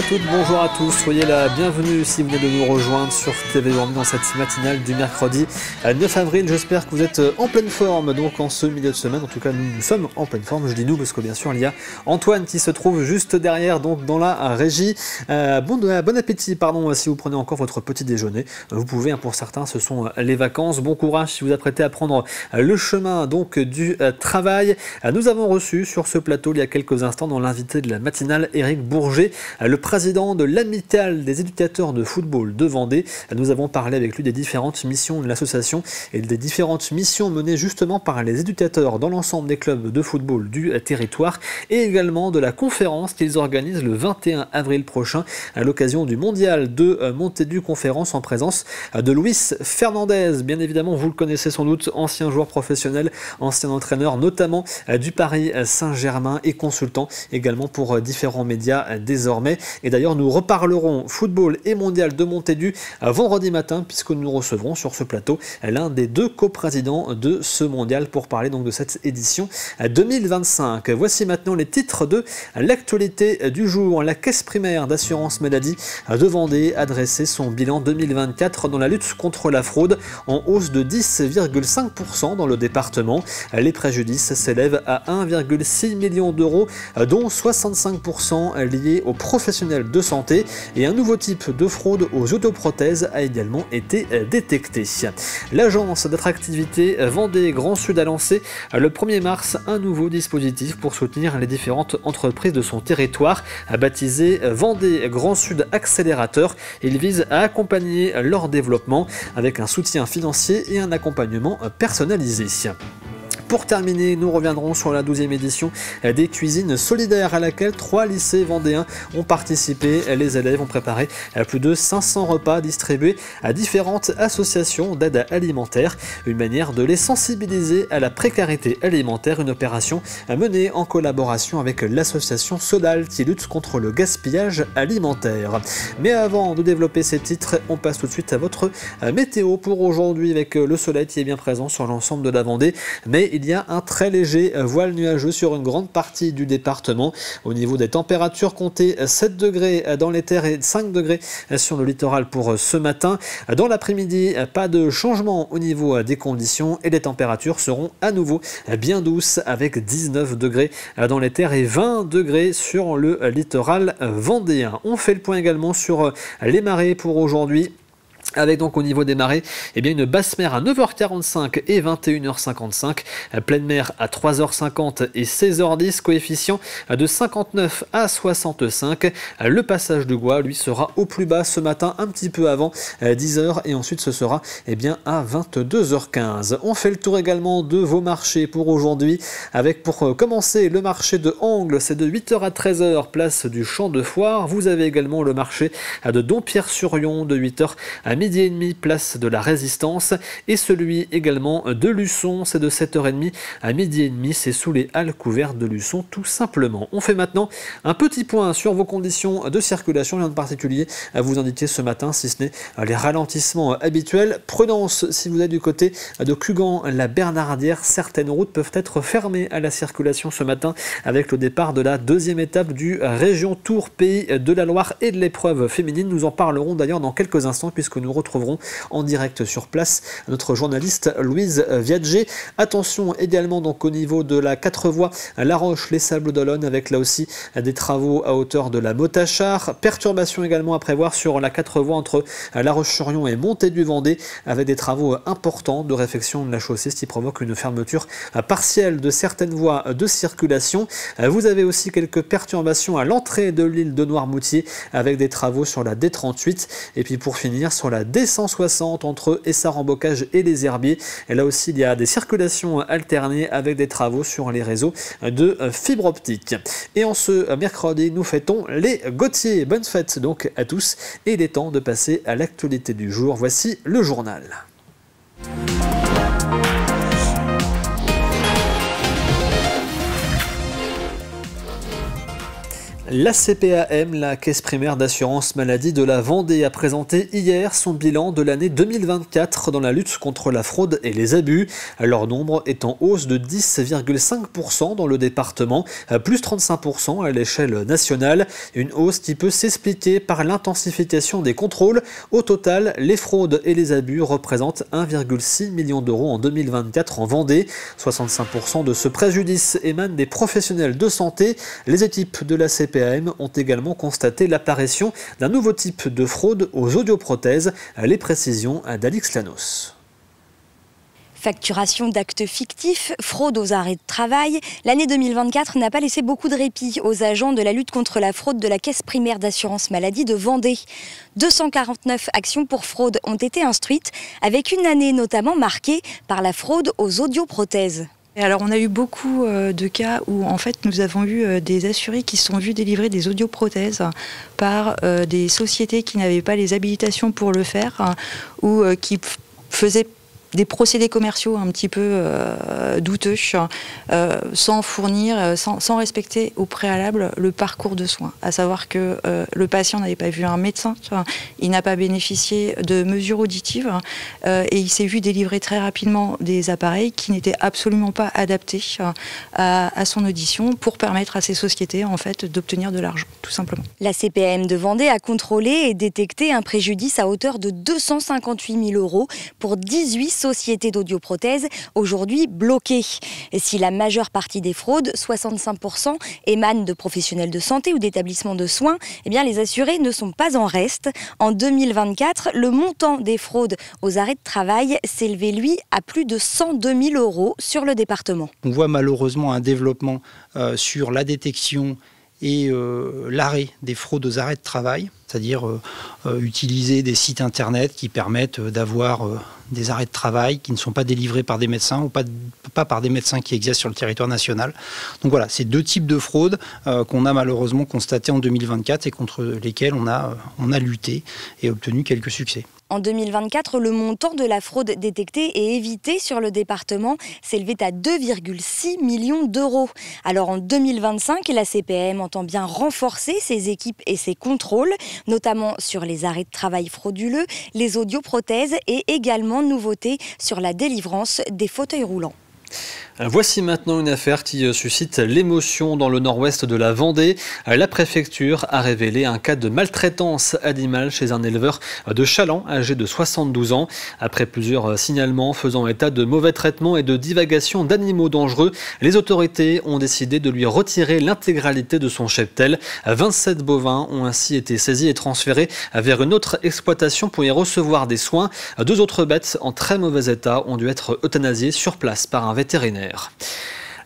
à toutes, bonjour à tous, soyez la bienvenue si vous venez de nous rejoindre sur TV Vendée dans cette matinale du mercredi 9 avril. J'espère que vous êtes en pleine forme donc en ce milieu de semaine. En tout cas, nous sommes en pleine forme. Je dis nous parce que bien sûr, il y a Antoine qui se trouve juste derrière donc dans la régie. Bon appétit, si vous prenez encore votre petit déjeuner. Vous pouvez, pour certains, ce sont les vacances. Bon courage si vous apprêtez à prendre le chemin donc du travail. Nous avons reçu sur ce plateau il y a quelques instants dans l'invité de la matinale, Éric Bourget, le président de l'Amicale des éducateurs de football de Vendée. Nous avons parlé avec lui des différentes missions de l'association et des différentes missions menées justement par les éducateurs dans l'ensemble des clubs de football du territoire et également de la conférence qu'ils organisent le 21 avril prochain à l'occasion du mondial de Montaigu, conférence en présence de Luis Fernandez. Bien évidemment, vous le connaissez sans doute, ancien joueur professionnel, ancien entraîneur notamment du Paris Saint-Germain et consultant également pour différents médias désormais. Et d'ailleurs, nous reparlerons football et mondial de Montaigu vendredi matin puisque nous recevrons sur ce plateau l'un des deux coprésidents de ce mondial pour parler donc de cette édition 2025. Voici maintenant les titres de l'actualité du jour. La caisse primaire d'assurance maladie de Vendée a dressé son bilan 2024 dans la lutte contre la fraude en hausse de 10,5% dans le département. Les préjudices s'élèvent à 1,6 million d'euros dont 65% liés aux professionnels de santé et un nouveau type de fraude aux autoprothèses a également été détecté. L'agence d'attractivité Vendée Grand Sud a lancé le 1er mars un nouveau dispositif pour soutenir les différentes entreprises de son territoire, baptisé Vendée Grand Sud Accélérateur. Il vise à accompagner leur développement avec un soutien financier et un accompagnement personnalisé. Pour terminer, nous reviendrons sur la 12e édition des cuisines solidaires à laquelle 3 lycées vendéens ont participé. Les élèves ont préparé plus de 500 repas distribués à différentes associations d'aide alimentaire. Une manière de les sensibiliser à la précarité alimentaire, une opération menée en collaboration avec l'association Sodal qui lutte contre le gaspillage alimentaire. Mais avant de développer ces titres, on passe tout de suite à votre météo pour aujourd'hui avec le soleil qui est bien présent sur l'ensemble de la Vendée. Mais il y a un très léger voile nuageux sur une grande partie du département. Au niveau des températures, comptez 7 degrés dans les terres et 5 degrés sur le littoral pour ce matin. Dans l'après-midi, pas de changement au niveau des conditions et les températures seront à nouveau bien douces avec 19 degrés dans les terres et 20 degrés sur le littoral vendéen. On fait le point également sur les marées pour aujourd'hui. Avec donc au niveau des marées, une basse mer à 9h45 et 21h55, pleine mer à 3h50 et 16h10, coefficient de 59 à 65. Le passage de Gois, lui, sera au plus bas ce matin, un petit peu avant 10h et ensuite ce sera à 22h15. On fait le tour également de vos marchés pour aujourd'hui, avec pour commencer le marché de Angles, c'est de 8h à 13h, place du Champ de Foire. Vous avez également le marché de Dompierre-sur-Yon de 8h à midi et demi, place de la Résistance, et celui également de Luçon, c'est de 7h30 à midi et demi, c'est sous les halles couvertes de Luçon tout simplement. On fait maintenant un petit point sur vos conditions de circulation, rien de particulier à vous indiquer ce matin, si ce n'est les ralentissements habituels. Prudence si vous êtes du côté de Cugan, la Bernardière, certaines routes peuvent être fermées à la circulation ce matin avec le départ de la deuxième étape du Région Tour Pays de la Loire et de l'épreuve féminine. Nous en parlerons d'ailleurs dans quelques instants puisque nous retrouverons en direct sur place notre journaliste Louise Viadger. Attention également donc au niveau de la 4 voies La Roche, les Sables d'Olonne avec là aussi des travaux à hauteur de la Motachar. Perturbations également à prévoir sur la 4 voies entre La Roche-sur-Yon et Montaigu-Vendée avec des travaux importants de réfection de la chaussée, ce qui provoque une fermeture partielle de certaines voies de circulation. Vous avez aussi quelques perturbations à l'entrée de l'île de Noirmoutier avec des travaux sur la D38 et puis pour finir sur la D160 entre Essart-en-Bocage et les Herbiers. Et là aussi, il y a des circulations alternées avec des travaux sur les réseaux de fibre optique. Et en ce mercredi, nous fêtons les Gauthier. Bonne fête donc à tous. Et il est temps de passer à l'actualité du jour. Voici le journal. La CPAM, la Caisse primaire d'assurance maladie de la Vendée, a présenté hier son bilan de l'année 2024 dans la lutte contre la fraude et les abus. Leur nombre est en hausse de 10,5% dans le département, plus 35% à l'échelle nationale. Une hausse qui peut s'expliquer par l'intensification des contrôles. Au total, les fraudes et les abus représentent 1,6 million d'euros en 2024 en Vendée. 65% de ce préjudice émane des professionnels de santé. Les équipes de la CPAM ont également constaté l'apparition d'un nouveau type de fraude aux audioprothèses. Les précisions d'Alix Lanos. Facturation d'actes fictifs, fraude aux arrêts de travail, l'année 2024 n'a pas laissé beaucoup de répit aux agents de la lutte contre la fraude de la Caisse primaire d'assurance maladie de Vendée. 249 actions pour fraude ont été instruites, avec une année notamment marquée par la fraude aux audioprothèses. Alors on a eu beaucoup de cas où en fait nous avons eu des assurés qui se sont vus délivrer des audioprothèses par des sociétés qui n'avaient pas les habilitations pour le faire ou qui faisaient des procédés commerciaux un petit peu douteux, sans fournir, sans respecter au préalable le parcours de soins. À savoir que le patient n'avait pas vu un médecin, il n'a pas bénéficié de mesures auditives et il s'est vu délivrer très rapidement des appareils qui n'étaient absolument pas adaptés à son audition pour permettre à ces sociétés en fait d'obtenir de l'argent, tout simplement. La CPAM de Vendée a contrôlé et détecté un préjudice à hauteur de 258 000 euros pour 18 sociétés d'audioprothèses aujourd'hui bloquées. Et si la majeure partie des fraudes, 65%, émanent de professionnels de santé ou d'établissements de soins, eh bien les assurés ne sont pas en reste. En 2024, le montant des fraudes aux arrêts de travail s'élevait lui à plus de 102 000 euros sur le département. On voit malheureusement un développement sur la détection et l'arrêt des fraudes aux arrêts de travail, c'est-à-dire utiliser des sites internet qui permettent d'avoir des arrêts de travail qui ne sont pas délivrés par des médecins ou pas par des médecins qui exercent sur le territoire national. Donc voilà, c'est deux types de fraudes qu'on a malheureusement constatées en 2024 et contre lesquelles on a lutté et obtenu quelques succès. En 2024, le montant de la fraude détectée et évitée sur le département s'élevait à 2,6 millions d'euros. Alors en 2025, la CPAM entend bien renforcer ses équipes et ses contrôles, notamment sur les arrêts de travail frauduleux, les audioprothèses et également nouveautés sur la délivrance des fauteuils roulants. Voici maintenant une affaire qui suscite l'émotion dans le nord-ouest de la Vendée. La préfecture a révélé un cas de maltraitance animale chez un éleveur de Chaland âgé de 72 ans. Après plusieurs signalements faisant état de mauvais traitements et de divagation d'animaux dangereux, les autorités ont décidé de lui retirer l'intégralité de son cheptel. 27 bovins ont ainsi été saisis et transférés vers une autre exploitation pour y recevoir des soins. 2 autres bêtes en très mauvais état ont dû être euthanasiées sur place par un vétérinaire.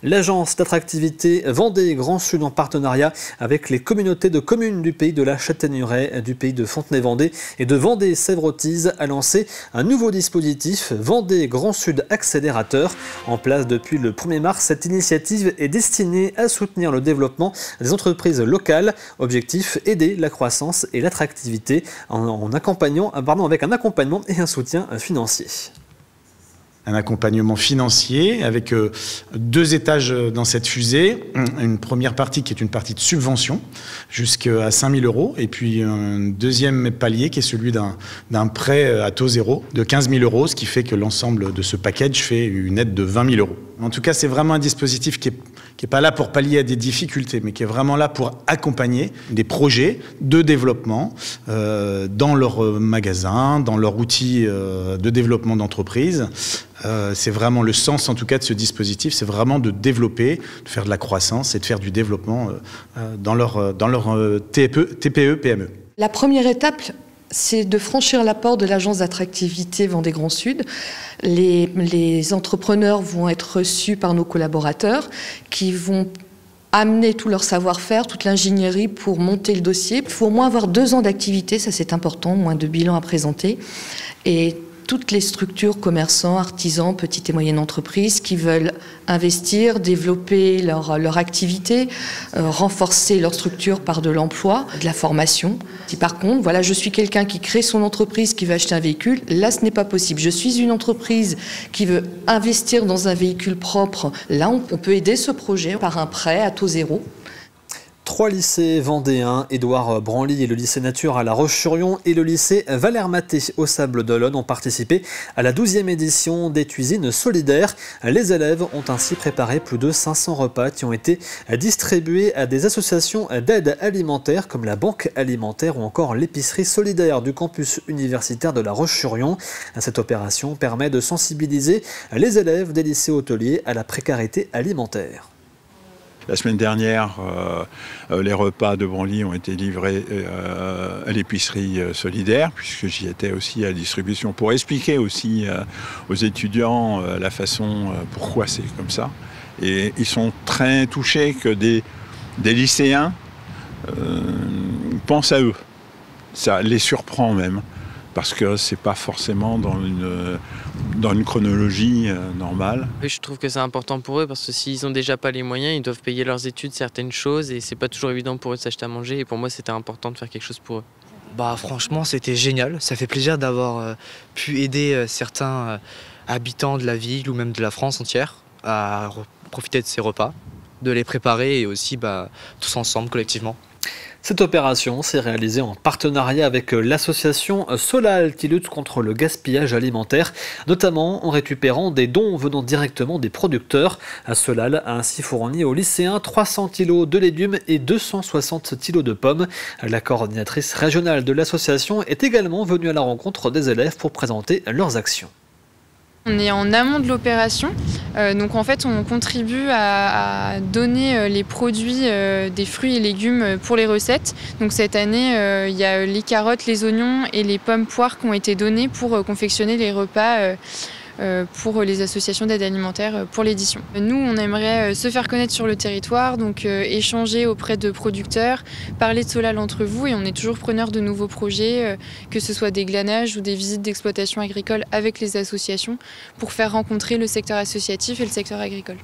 L'agence d'attractivité Vendée Grand Sud en partenariat avec les communautés de communes du pays de la Châtaigneraie, du pays de Fontenay-Vendée et de Vendée-Sèvres-Otise a lancé un nouveau dispositif Vendée Grand Sud Accélérateur. En place depuis le 1er mars, cette initiative est destinée à soutenir le développement des entreprises locales. Objectif, aider la croissance et l'attractivité avec un accompagnement et un soutien financier. Un accompagnement financier avec 2 étages dans cette fusée. Une première partie qui est une partie de subvention jusqu'à 5 000 euros et puis un deuxième palier qui est celui d'un prêt à taux zéro de 15 000 euros, ce qui fait que l'ensemble de ce package fait une aide de 20 000 euros. En tout cas, c'est vraiment un dispositif qui est pas là pour pallier à des difficultés, mais qui est vraiment là pour accompagner des projets de développement dans leur magasin, dans leur outil de développement d'entreprise. C'est vraiment le sens, en tout cas, de ce dispositif, c'est vraiment de développer, de faire de la croissance et de faire du développement dans leur TPE, PME. La première étape, c'est de franchir la porte de l'agence d'attractivité Vendée Grand Sud. Les entrepreneurs vont être reçus par nos collaborateurs qui vont amener tout leur savoir-faire, toute l'ingénierie pour monter le dossier. Il faut au moins avoir 2 ans d'activité, ça c'est important, moins de bilan à présenter. Et toutes les structures, commerçants, artisans, petites et moyennes entreprises qui veulent investir, développer leur activité, renforcer leur structure par de l'emploi, de la formation. Si par contre, voilà, je suis quelqu'un qui crée son entreprise, qui veut acheter un véhicule, là ce n'est pas possible. Je suis une entreprise qui veut investir dans un véhicule propre, là on peut aider ce projet par un prêt à taux zéro. 3 lycées vendéens, Édouard Branly et le lycée Nature à La Roche-sur-Yon et le lycée Valère Maté au Sables d'Olonne ont participé à la 12e édition des cuisines solidaires. Les élèves ont ainsi préparé plus de 500 repas qui ont été distribués à des associations d'aide alimentaire comme la Banque alimentaire ou encore l'épicerie solidaire du campus universitaire de La Roche-sur-Yon. Cette opération permet de sensibiliser les élèves des lycées hôteliers à la précarité alimentaire. La semaine dernière, les repas de Branly ont été livrés à l'épicerie solidaire, puisque j'y étais aussi à la distribution, pour expliquer aussi aux étudiants la façon, pourquoi c'est comme ça. Et ils sont très touchés que des lycéens pensent à eux. Ça les surprend même, parce que c'est pas forcément dans une chronologie normale. Je trouve que c'est important pour eux parce que s'ils n'ont déjà pas les moyens, ils doivent payer leurs études, certaines choses, et c'est pas toujours évident pour eux de s'acheter à manger. Et pour moi, c'était important de faire quelque chose pour eux. Franchement, c'était génial. Ça fait plaisir d'avoir pu aider certains habitants de la ville ou même de la France entière à profiter de ces repas, de les préparer et aussi tous ensemble, collectivement. Cette opération s'est réalisée en partenariat avec l'association Solal qui lutte contre le gaspillage alimentaire, notamment en récupérant des dons venant directement des producteurs. Solal a ainsi fourni aux lycéens 300 kg de légumes et 260 kg de pommes. La coordinatrice régionale de l'association est également venue à la rencontre des élèves pour présenter leurs actions. On est en amont de l'opération, donc en fait on contribue à donner les produits des fruits et légumes pour les recettes. Donc cette année il y a les carottes, les oignons et les pommes poires qui ont été donnés pour confectionner les repas pour les associations d'aide alimentaire pour l'édition. Nous, on aimerait se faire connaître sur le territoire, donc échanger auprès de producteurs, parler de Solal entre vous, et on est toujours preneur de nouveaux projets, que ce soit des glanages ou des visites d'exploitation agricole avec les associations, pour faire rencontrer le secteur associatif et le secteur agricole.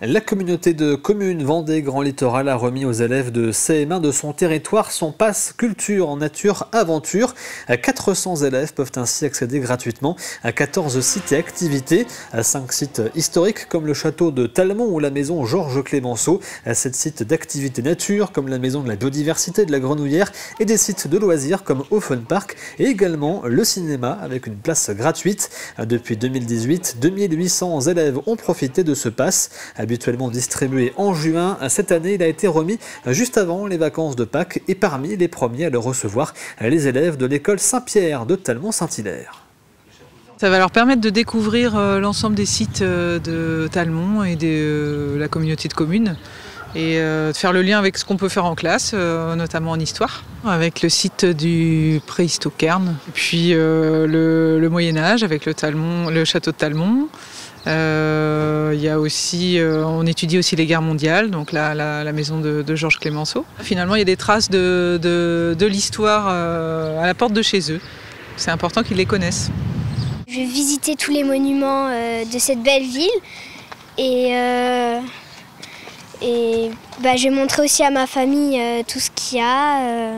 La communauté de communes Vendée Grand Littoral a remis aux élèves de CM1 de son territoire son pass culture nature aventure. 400 élèves peuvent ainsi accéder gratuitement à 14 sites et activités. 5 sites historiques comme le château de Talmont ou la maison Georges Clémenceau. 7 sites d'activités nature comme la maison de la biodiversité de la Grenouillère et des sites de loisirs comme Open Park et également le cinéma avec une place gratuite. Depuis 2018, 2800 élèves ont profité de ce pass. Habituellement distribué en juin, cette année il a été remis juste avant les vacances de Pâques et parmi les premiers à le recevoir, les élèves de l'école Saint-Pierre de Talmont-Saint-Hilaire. Ça va leur permettre de découvrir l'ensemble des sites de Talmont et de la communauté de communes et de faire le lien avec ce qu'on peut faire en classe, notamment en histoire, avec le site du Préhisto-Cairn, puis le Moyen-Âge avec le château de Talmont. Il y a aussi, on étudie aussi les guerres mondiales, donc la maison de Georges Clémenceau. Finalement, il y a des traces de l'histoire à la porte de chez eux. C'est important qu'ils les connaissent. Je vais visiter tous les monuments de cette belle ville et je vais montrer aussi à ma famille tout ce qu'il y a.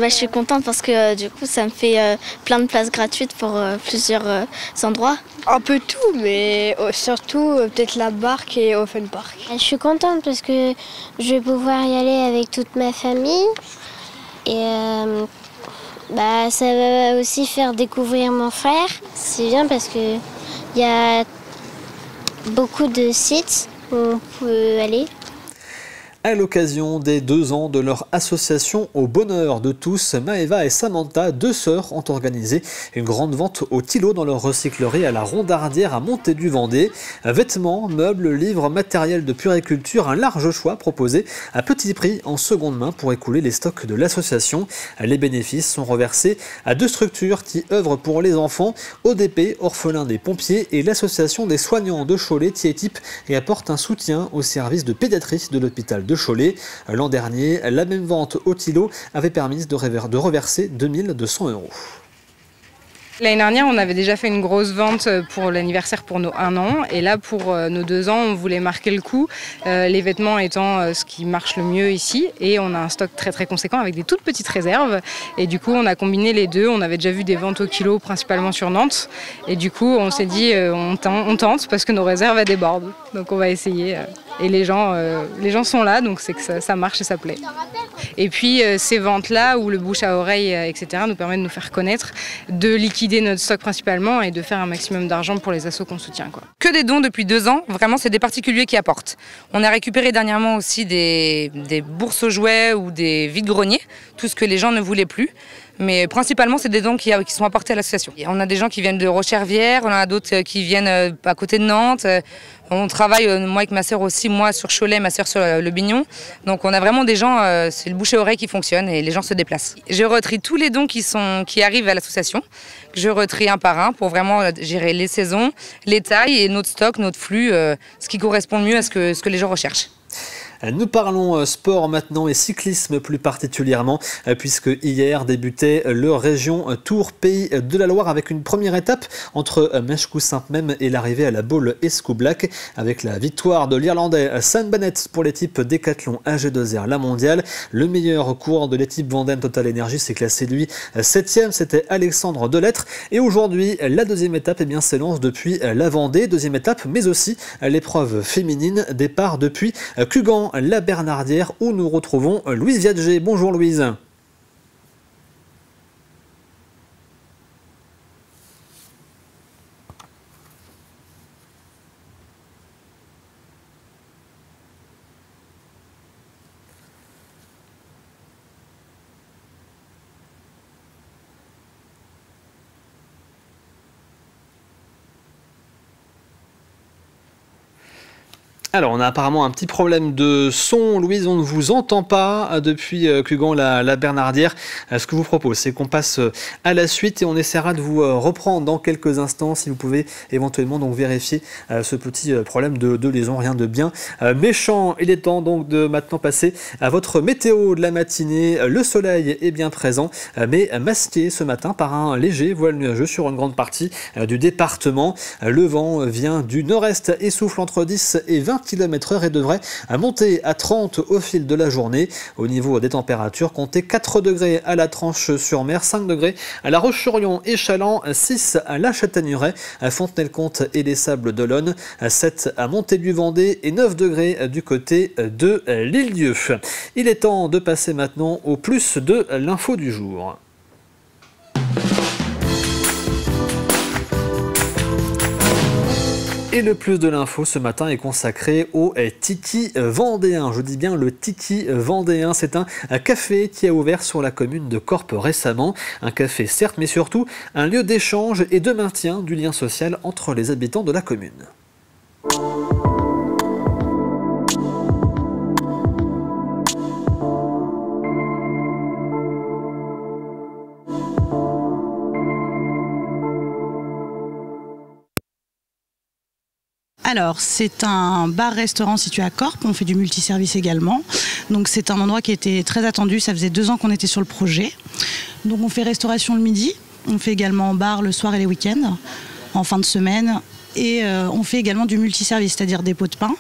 Je suis contente parce que du coup ça me fait plein de places gratuites pour plusieurs endroits. Un peu tout, mais surtout peut-être la barque et Open Park. Je suis contente parce que je vais pouvoir y aller avec toute ma famille et ça va aussi faire découvrir mon frère. C'est bien parce qu'il y a beaucoup de sites où on peut aller. À l'occasion des 2 ans de leur association Au Bonheur de tous, Maëva et Samantha, 2 sœurs, ont organisé une grande vente au kilo dans leur recyclerie à la Rondardière à Montaigu-Vendée. Vêtements, meubles, livres, matériel de puriculture, un large choix proposé à petit prix en seconde main pour écouler les stocks de l'association. Les bénéfices sont reversés à 2 structures qui œuvrent pour les enfants, ODP, Orphelins des Pompiers, et l'association des soignants de Cholet qui équipe et apporte un soutien au service de pédiatrie de l'hôpital de Cholet. L'an dernier, la même vente au kilo avait permis de reverser 2200 €. L'année dernière, on avait déjà fait une grosse vente pour l'anniversaire pour nos 1 an. Et là, pour nos 2 ans, on voulait marquer le coup. Les vêtements étant ce qui marche le mieux ici. Et on a un stock très très conséquent avec des toutes petites réserves. Et du coup, on a combiné les deux. On avait déjà vu des ventes au kilo, principalement sur Nantes. Et du coup, on s'est dit, on tente parce que nos réserves elles débordent. Donc on va essayer. Et les gens sont là, donc c'est que ça marche et ça plaît. Et puis ces ventes-là, où le bouche à oreille, etc., nous permettent de nous faire connaître, de liquider notre stock principalement et de faire un maximum d'argent pour les assos qu'on soutient, quoi. Que des dons depuis 2 ans, vraiment c'est des particuliers qui apportent. On a récupéré dernièrement aussi des bourses aux jouets ou des vides-greniers, tout ce que les gens ne voulaient plus. Mais principalement, c'est des dons qui sont apportés à l'association. On a des gens qui viennent de Rochervière, on en a d'autres qui viennent à côté de Nantes. On travaille, moi avec ma sœur aussi, moi sur Cholet, ma sœur sur le Bignon. Donc on a vraiment des gens, c'est le bouche-à-oreille qui fonctionne et les gens se déplacent. Je retrie tous les dons qui arrivent à l'association. Je retrie un par un pour vraiment gérer les saisons, les tailles et notre stock, notre flux, ce qui correspond mieux à ce que les gens recherchent. Nous parlons sport maintenant et cyclisme plus particulièrement, puisque hier débutait le région Tour Pays de la Loire avec une première étape entre Mèchecoul-Sainte-Memme et l'arrivée à la Baule Escoublac, avec la victoire de l'Irlandais Sam Bennett pour l'équipe Décathlon AG2R La Mondiale. Le meilleur coureur de l'équipe Vendée Total Energy s'est classé lui 7e, c'était Alexandre Delettre. Et aujourd'hui, la deuxième étape s'élance depuis la Vendée, deuxième étape, mais aussi l'épreuve féminine, départ depuis Cugan, la Bernardière, où nous retrouvons Louise Viadger. Bonjour Louise. Alors, on a apparemment un petit problème de son. Louise, on ne vous entend pas depuis Cugan, la Bernardière. Ce que je vous propose, c'est qu'on passe à la suite et on essaiera de vous reprendre dans quelques instants, si vous pouvez éventuellement donc vérifier ce petit problème de liaison, rien de bien méchant. Il est temps donc de maintenant passer à votre météo de la matinée. Le soleil est bien présent, mais masqué ce matin par un léger voile nuageux sur une grande partie du département. Le vent vient du nord-est et souffle entre 10 et 20 km/h et devrait monter à 30 au fil de la journée. Au niveau des températures, comptez 4 degrés à la Tranche-sur-Mer, 5 degrés à La Roche-sur-Yon et Chaland, 6 à La Châtaigneraie, à Fontenay-le-Comte et les Sables d'Olonne, 7 à Montaigu-Vendée et 9 degrés du côté de l'Île-Dieu. Il est temps de passer maintenant au plus de l'info du jour. Et le plus de l'info ce matin est consacré au Tiki vendéen. Je dis bien le Tiki vendéen. C'est un café qui a ouvert sur la commune de Corpe récemment. Un café certes, mais surtout un lieu d'échange et de maintien du lien social entre les habitants de la commune. Alors, c'est un bar-restaurant situé à Corpe, on fait du multiservice également. Donc c'est un endroit qui était très attendu, ça faisait 2 ans qu'on était sur le projet. Donc on fait restauration le midi, on fait également bar le soir et les week-ends, en fin de semaine. Et on fait également du multiservice, c'est-à-dire des pots de pain,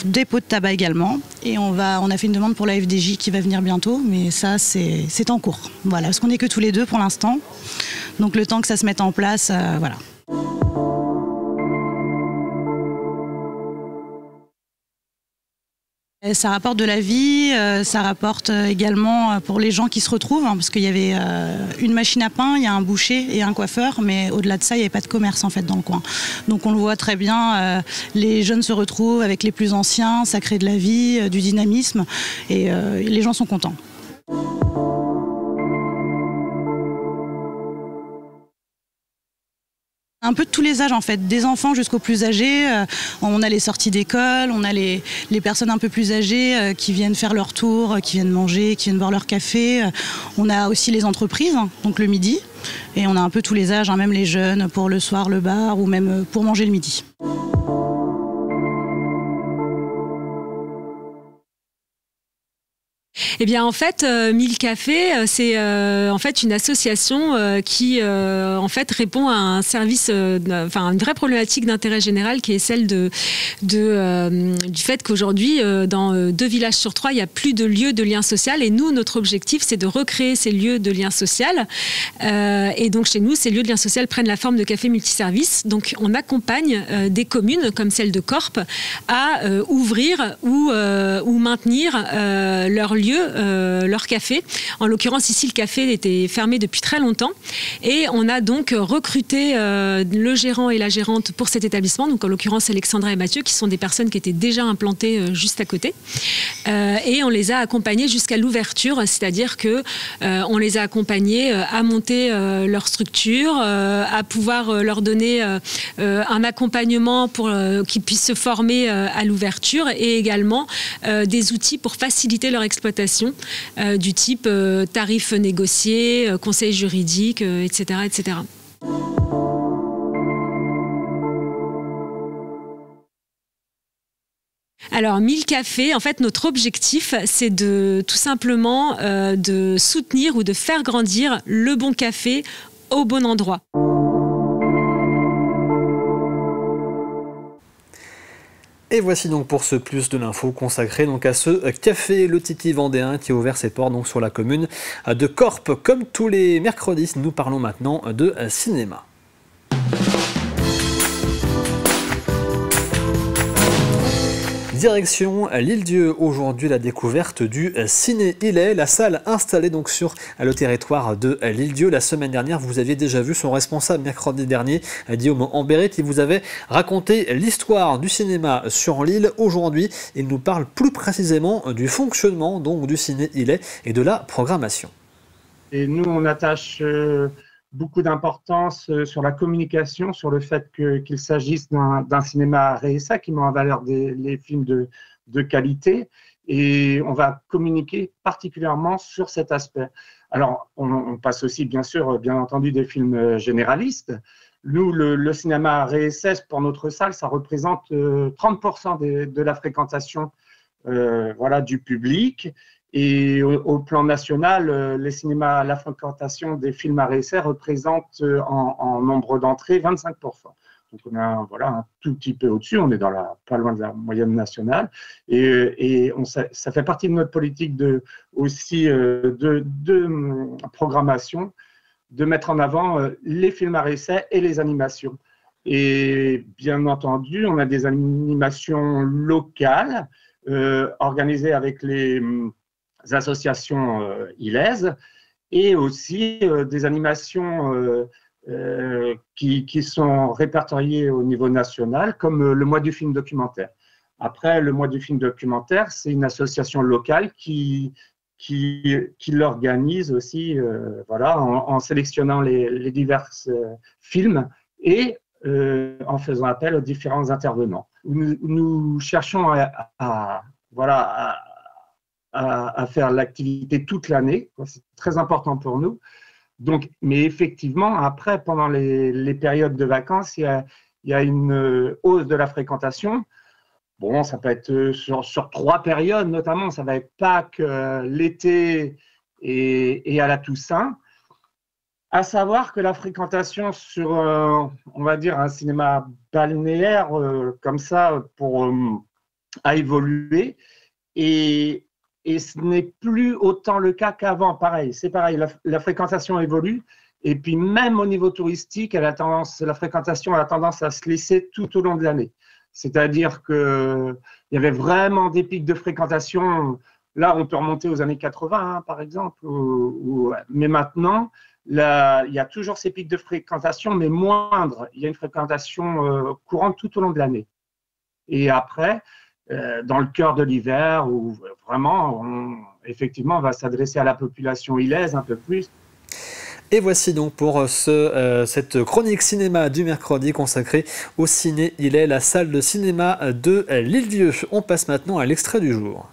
des pots de tabac également. Et on a fait une demande pour la FDJ qui va venir bientôt, mais ça c'est en cours. Voilà, parce qu'on n'est que tous les deux pour l'instant. Donc le temps que ça se mette en place, voilà. Ça rapporte de la vie, ça rapporte également pour les gens qui se retrouvent, parce qu'il y avait une machine à pain, il y a un boucher et un coiffeur, mais au-delà de ça, il n'y avait pas de commerce en fait dans le coin. Donc on le voit très bien, les jeunes se retrouvent avec les plus anciens, ça crée de la vie, du dynamisme, et les gens sont contents. Un peu de tous les âges en fait, des enfants jusqu'aux plus âgés. On a les sorties d'école, on a les personnes un peu plus âgées qui viennent faire leur tour, qui viennent manger, qui viennent boire leur café. On a aussi les entreprises, donc le midi. Et on a un peu tous les âges, même les jeunes pour le soir, le bar ou même pour manger le midi. Eh bien, en fait, 1000 cafés, c'est en fait une association qui en fait répond à un service, enfin une vraie problématique d'intérêt général qui est celle du fait qu'aujourd'hui, dans 2 villages sur 3, il n'y a plus de lieux de lien social. Et nous, notre objectif, c'est de recréer ces lieux de lien social. Et donc, chez nous, ces lieux de lien social prennent la forme de cafés multiservices. Donc, on accompagne des communes, comme celle de Corp, à ouvrir ou maintenir leur lieu, leur café. En l'occurrence, ici, le café était fermé depuis très longtemps. Et on a donc recruté le gérant et la gérante pour cet établissement. Donc, en l'occurrence, Alexandra et Mathieu, qui sont des personnes qui étaient déjà implantées juste à côté. Et on les a accompagnés jusqu'à l'ouverture, c'est-à-dire que on les a accompagnés à monter leur structure, à pouvoir leur donner un accompagnement pour qu'ils puissent se former à l'ouverture et également des outils pour faciliter leur exploitation du type tarifs négociés, conseils juridiques, etc., etc. Alors, 1000 cafés, en fait, notre objectif, c'est de tout simplement de soutenir ou de faire grandir le bon café au bon endroit. Et voici donc pour ce plus de l'info consacré donc à ce café Le Titi Vendéen qui a ouvert ses portes donc sur la commune de Corp. Comme tous les mercredis, nous parlons maintenant de cinéma. Direction l'Île-Dieu, aujourd'hui la découverte du Ciné Illet, la salle installée donc sur le territoire de l'Île-Dieu. La semaine dernière, vous aviez déjà vu son responsable mercredi dernier, Guillaume Ambéret, qui vous avait raconté l'histoire du cinéma sur l'île. Aujourd'hui, il nous parle plus précisément du fonctionnement donc du Ciné Illet et de la programmation. Et nous, on attache beaucoup d'importance sur la communication, sur le fait qu'il s'agisse d'un cinéma RSA qui met en valeur les films de qualité, et on va communiquer particulièrement sur cet aspect. Alors, on passe aussi, bien sûr, bien entendu, des films généralistes. Nous, le cinéma RSS, pour notre salle, ça représente 30% de la fréquentation voilà, du public. Et au plan national, les cinémas, la fréquentation des films RSR représente en nombre d'entrées 25%. Donc on a voilà, un tout petit peu au-dessus, on est pas loin de la moyenne nationale. Et ça fait partie de notre politique de programmation, de mettre en avant les films RSR et les animations. Et bien entendu, on a des animations locales organisées avec les associations illaises et aussi des animations qui sont répertoriées au niveau national, comme le mois du film documentaire. Après, le mois du film documentaire, c'est une association locale qui l'organise aussi voilà, en sélectionnant les divers films et en faisant appel aux différents intervenants. Nous cherchons à faire l'activité toute l'année, c'est très important pour nous. Donc, mais effectivement, après, pendant les périodes de vacances, il y a une hausse de la fréquentation. Bon, ça peut être sur 3 périodes, notamment, ça va être Pâques, l'été et à la Toussaint. À savoir que la fréquentation sur, on va dire, un cinéma balnéaire comme ça a évolué. Et ce n'est plus autant le cas qu'avant. Pareil, c'est pareil, la fréquentation évolue. Et puis même au niveau touristique, la fréquentation a tendance à se laisser tout au long de l'année. C'est-à-dire qu'il y avait vraiment des pics de fréquentation. Là, on peut remonter aux années 80, hein, par exemple. Mais maintenant, là, il y a toujours ces pics de fréquentation, mais moindres. Il y a une fréquentation courante tout au long de l'année. Et après, dans le cœur de l'hiver, où vraiment, effectivement, on va s'adresser à la population illaise un peu plus. Et voici donc pour cette chronique cinéma du mercredi consacrée au Ciné Illet, la salle de cinéma de l'Île-Dieu. On passe maintenant à l'extrait du jour.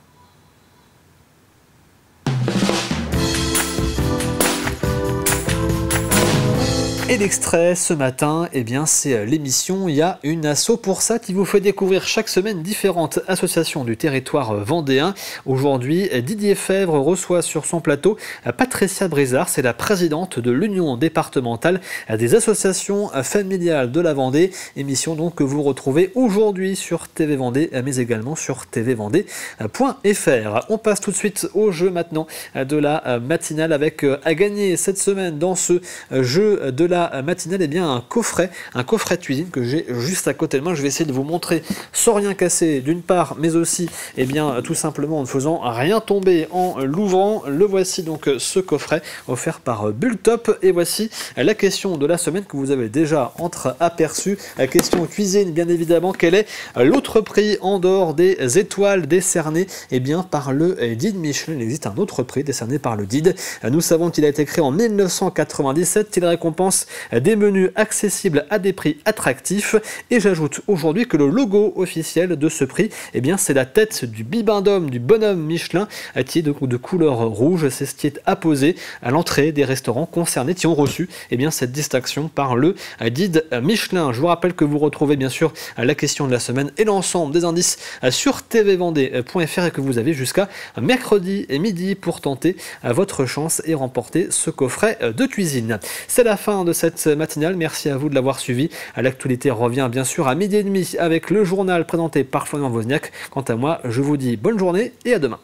Et l'extrait ce matin, eh bien c'est l'émission Il y a une asso pour ça qui vous fait découvrir chaque semaine différentes associations du territoire vendéen. Aujourd'hui, Didier Fèvre reçoit sur son plateau Patricia Brizard, c'est la présidente de l'Union départementale des associations familiales de la Vendée. Émission donc que vous retrouvez aujourd'hui sur TV Vendée, mais également sur tvvendée.fr. On passe tout de suite au jeu maintenant de la matinale avec à gagner cette semaine dans ce jeu de la matinale, eh bien un coffret de cuisine que j'ai juste à côté de moi. Je vais essayer de vous montrer sans rien casser d'une part, mais aussi eh bien tout simplement en ne faisant rien tomber en l'ouvrant. Le voici donc ce coffret offert par Bultop. Et voici la question de la semaine que vous avez déjà entreaperçue. La question cuisine, bien évidemment. Quel est l'autre prix en dehors des étoiles décernées eh bien par le guide Michelin? Il existe un autre prix décerné par le guide. Nous savons qu'il a été créé en 1997, qu'il récompense des menus accessibles à des prix attractifs. Et j'ajoute aujourd'hui que le logo officiel de ce prix, eh bien, c'est la tête du bibendum, du bonhomme Michelin, qui est de couleur rouge. C'est ce qui est apposé à l'entrée des restaurants concernés qui ont reçu eh bien, cette distinction par le guide Michelin. Je vous rappelle que vous retrouvez bien sûr la question de la semaine et l'ensemble des indices sur tvvendée.fr et que vous avez jusqu'à mercredi et midi pour tenter votre chance et remporter ce coffret de cuisine. C'est la fin de cette matinale. Merci à vous de l'avoir suivi. L'actualité revient bien sûr à 12h30 avec le journal présenté par Florian Wozniak. Quant à moi, je vous dis bonne journée et à demain.